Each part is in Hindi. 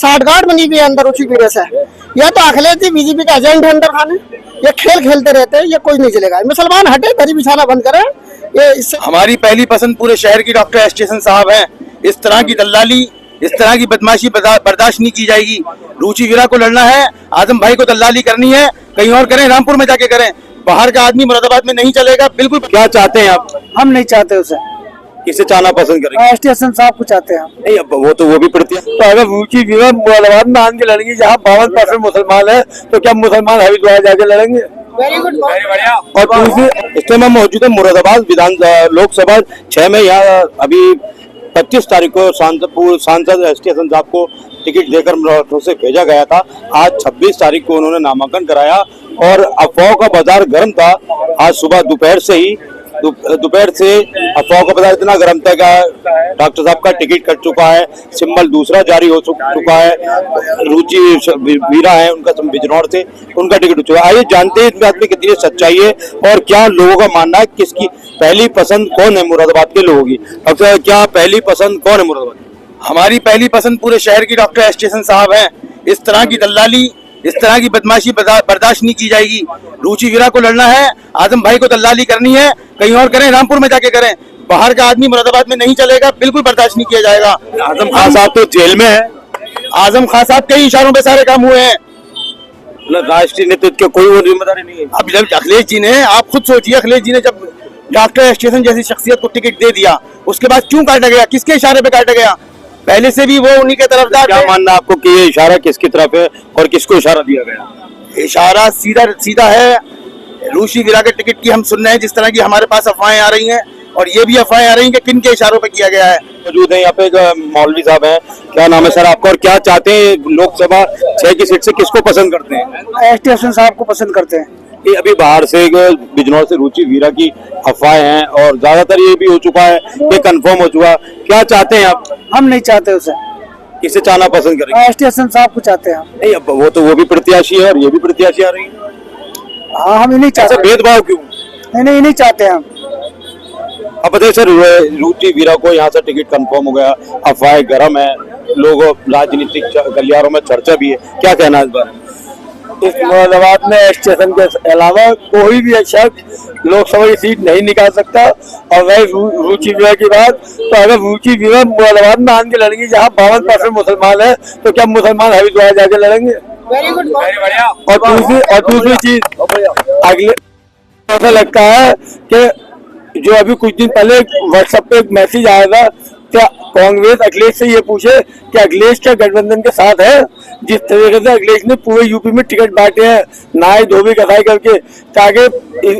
साठगांठ बनी हुई है अंदर रुचि वीरा से। या तो अखिलेश जी बीजेपी का एजेंट है अंदर खाने, ये खेल खेलते रहते हैं, ये कोई नहीं चलेगा। मुसलमान हटे, दरी बिछाना बंद करें। ये इससे हमारी पहली पसंद पूरे शहर की डॉक्टर एस्टेशन साहब हैं। इस तरह की दलाली, इस तरह की बदमाशी बर्दाश्त नहीं की जाएगी। रुचि वीरा को लड़ना है, आजम भाई को दलाली करनी है, कहीं और करें, रामपुर में जाके करें। बाहर का आदमी मुरादाबाद में नहीं चलेगा। बिल्कुल। क्या चाहते हैं आप? हम नहीं चाहते उसे। किसे चाहना पसंद करेंगे? एस्टेशन साहब को चाहते हैं। नहीं, अब वो भी पड़ती है। तो अगर रुचि वीरा मुरादाबाद में आन के लड़ेंगे जहाँ 52% मुसलमान है, तो क्या मुसलमान हरिद्वार जाके लड़ेंगे? वेरी गुड, और दूसरी, इस टाइम हम मौजूद है मुरादाबाद लोकसभा 6 में। यहाँ अभी 25 तारीख को सांसद एस्टेशन साहब को टिकट देकर मराठों से भेजा गया था। आज 26 तारीख को उन्होंने नामांकन कराया और अफवाहों का बाजार गर्म था। आज सुबह दोपहर से अफवाहों का बाजार इतना गर्म था कि डॉक्टर साहब का टिकट कट चुका है, सिंबल दूसरा जारी हो चुका है। रुचि वीरा है, उनका बिजनौर से उनका टिकट हो चुका है। आइए जानते हैं इस बात में कितनी सच्चाई है और क्या लोगों का मानना है, किसकी पहली पसंद कौन है मुरादाबाद के लोगों की। डॉक्टर, क्या पहली पसंद कौन है मुरादाबाद? हमारी पहली पसंद पूरे शहर की डॉक्टर एस्टेशन साहब हैं। इस तरह की दलाली, इस तरह की बदमाशी बर्दाश्त नहीं की जाएगी। रुचि वीरा को लड़ना है, आजम भाई को दलाली करनी है, कहीं और करें, रामपुर में जाके करें। बाहर का आदमी मुरादाबाद में नहीं चलेगा। बिल्कुल बर्दाश्त नहीं किया जाएगा। आजम खान साहब तो जेल में है। आजम खान साहब कई इशारों पे सारे काम हुए हैं। राष्ट्रीय नेतृत्व की कोई जिम्मेदारी नहीं है। अब जब अखिलेश जी ने, आप खुद सोचिए, अखिलेश जी ने जब डॉक्टर एस्टेशन जैसी शख्सियत को टिकट दे दिया, उसके बाद क्यों काटा गया, किसके इशारे पे काटा गया? पहले से भी वो उन्हीं के तरफदार। क्या मानना आपको कि ये इशारा किसकी तरफ है और किसको इशारा दिया गया? इशारा सीधा है रुचि वीरा के टिकट की। हम सुन रहे हैं जिस तरह की हमारे पास अफवाहें आ रही हैं, और ये भी अफवाहें आ रही हैं कि किन के इशारों पे किया गया है। मौजूद है यहाँ पे मौलवी साहब हैं। क्या नाम है सर आपका और क्या चाहते हैं? लोकसभा 6 की सीट से किसको पसंद करते हैं? एस्टेशन साहब को पसंद करते हैं। ये अभी बाहर से बिजनौर से रुचि वीरा की अफवाहें हैं और ज्यादातर ये भी हो चुका है, ये कंफर्म हो चुका। क्या चाहते हैं आप? हम नहीं चाहते उसे। किसे चाहना पसंद करेंगे? एस्टेशन साहब को चाहते हैं। नहीं, अब वो भी प्रत्याशी है और ये भी प्रत्याशी आ रही है। हाँ, हम नहीं चाहते। भेदभाव क्यों? नहीं, नहीं चाहते हम। अब बताइए सर, रुचि वीरा को यहाँ से टिकट कंफर्म हो गया, अफवाहें गर्म है, लोगों राजनीतिक गलियारों में चर्चा भी है, क्या कहना है इस बारे में? इस मुरादाबाद में स्टेशन के अलावा कोई भी शख्स लोकसभा की सीट नहीं निकाल सकता। और वह रुचि वीरा की बात, तो अगर रुचि वीरा मुरादाबाद में आन के लड़ेंगे जहाँ 52% मुसलमान है, तो क्या मुसलमान हरिद्वार जाके लड़ेंगे? वेरी गुड, और दूसरी चीज, अगले ऐसा लगता है कि जो अभी कुछ दिन पहले व्हाट्सएप पे एक मैसेज आया था, क्या कांग्रेस अखिलेश से ये पूछे कि अखिलेश क्या गठबंधन के साथ है? जिस तरीके से अखिलेश ने पूरे यूपी में टिकट बांटे हैं, नाई धोबी कसाई करके, ताकि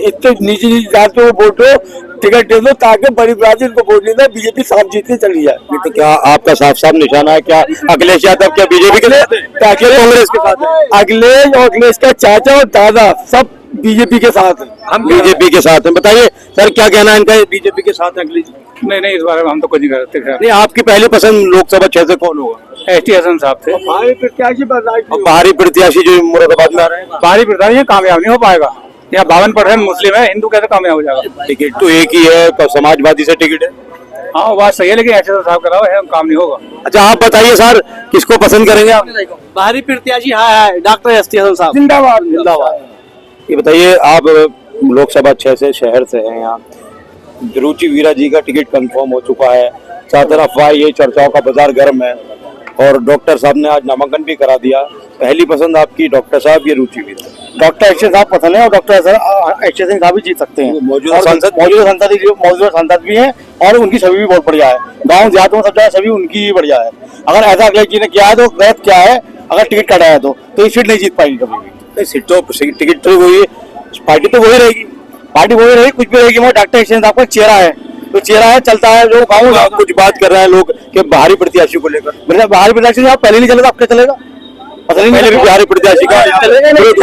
इतने नीचे जात को वोट हो, टिकट दे दो ताकि बड़ी बरादरी इनको वोट देना, बीजेपी साफ जीतने चली जाए। तो क्या आपका साफ निशाना है, क्या अखिलेश यादव क्या बीजेपी के साथ है, कांग्रेस के साथ है? अखिलेश और अखिलेश का चाचा और दादा सब बीजेपी के साथ है। हम बीजेपी के साथ हैं। बताइए सर, क्या कहना है इनका, बीजेपी के साथ है अखिलेश? नहीं, इस बारे में हम तो कुछ नहीं करते। नहीं, आपकी पहली पसंद लोकसभा 6 से कौन होगा? एस्टेशन साहब थे। भारी प्रत्याशी जो मुरादाबाद में आ रहे हैं, बाहरी प्रत्याशी कामयाब नहीं हो पाएगा। यहाँ 52% मुस्लिम है, हिंदू कैसे कामयाब हो जाएगा? टिकट तो एक ही है, तो समाजवादी से टिकट है। हाँ, बात सही है, लेकिन एस्टेशन साहब के अलावा काम नहीं होगा। अच्छा, आप बताइए सर, किसको पसंद करेंगे आप? बाहरी प्रत्याशी है डॉक्टर एस्टेशन साहब। जिंदाबाद। ये बताइए, आप लोकसभा 6 से शहर से हैं, यहाँ रुचि वीरा जी का टिकट कंफर्म हो चुका है, चारों तरफ अफवाह, ये चर्चाओं का बाजार गर्म है और डॉक्टर साहब ने आज नामांकन भी करा दिया। पहली पसंद आपकी डॉक्टर साहब, ये रुचि वीरा? डॉक्टर एस्टेशन साहब पसंद है और डॉक्टर एस्टेशन साहब भी जीत सकते हैं। मौजूदा सांसद भी हैं और उनकी छवि भी बहुत बढ़िया है। गाँव देहातों में सब जगह छवि उनकी ही बढ़िया है। अगर ऐसा अखिलेश जी ने किया है तो गलत क्या है, अगर टिकट कटा है तो ये सीट नहीं जीत पाएगी कभी भी। सीट तो टिकट तो वही, पार्टी तो वही रहेगी, पार्टी वही रहेगी, कुछ भी रहेगी, वो डॉक्टर एस्टेशन साहब का चेहरा है, तो चेहरा है, चलता है। जो गाँव कुछ बात कर रहे हैं लोग कि बाहरी प्रत्याशी को लेकर, मतलब बाहरी प्रत्याशी आप पहले नहीं चलेगा, अब क्या चलेगा? पहले भी बिहारी प्रत्याशी का चलेगा नहीं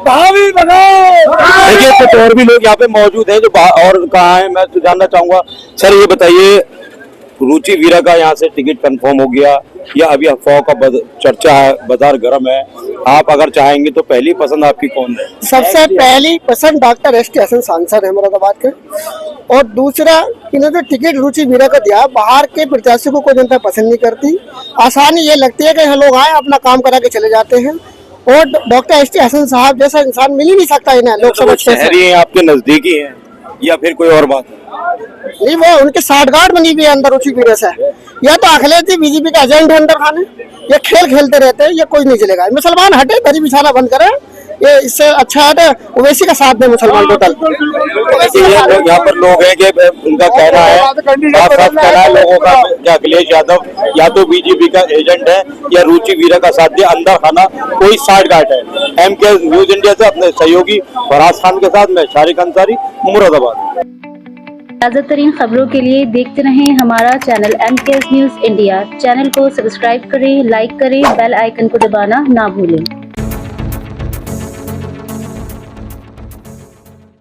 भाभी बनाओ। देखिए कुछ और भी लोग यहाँ पे मौजूद हैं जो और कहाँ हैं, मैं तो जानना चाहूंगा। सर ये बताइए, रुचि वीरा का यहाँ से टिकट कंफर्म हो गया या अभी अफवाह का चर्चा है, बाजार गर्म है? आप अगर चाहेंगे तो पहली पसंद आपकी कौन है? सबसे पहली पसंद डॉक्टर एस.टी. हसन सांसद है मुरादाबाद के, और दूसरा इन्होंने टिकट रुचि वीरा को दिया। बाहर के प्रत्याशी को कोई जनता पसंद नहीं करती, आसानी ये लगती है कि यहाँ लोग आए अपना काम करा के चले जाते हैं, और डॉक्टर एस.टी. हसन साहब जैसा इंसान मिल ही नहीं सकता इन्हें लोकसभा क्षेत्र शहरी हैं, आपके नजदीकी हैं या फिर कोई और बात है? नहीं, वो उनके साठगांठ बनी हुई है अंदर रुचि वीरा से। यह तो अखिलेश बीजेपी का एजेंट है अंदर खाने, ये खेल खेलते रहते हैं, ये कोई नहीं चलेगा। मुसलमान हटे, दरी बिछाना बंद करे, ये इससे अच्छा है ओवैसी का साथ दे मुसलमान टोटल। यहाँ पर लोग हैं कि उनका कहना है, साफ कहना है लोगों का कि अखिलेश यादव या तो बीजेपी का एजेंट है या रुचि वीरा का साथ दे, अंदर खाना कोई साठगांठ है। MK न्यूज इंडिया से अपने सहयोगी फराज खान के साथ मैं शारिक अंसारी, मुरादाबाद। ताज़ा तरीन खबरों के लिए देखते रहें हमारा channel MK news India. Channel को सब्सक्राइब करें, लाइक करें, बेल आइकन को दबाना ना भूलें।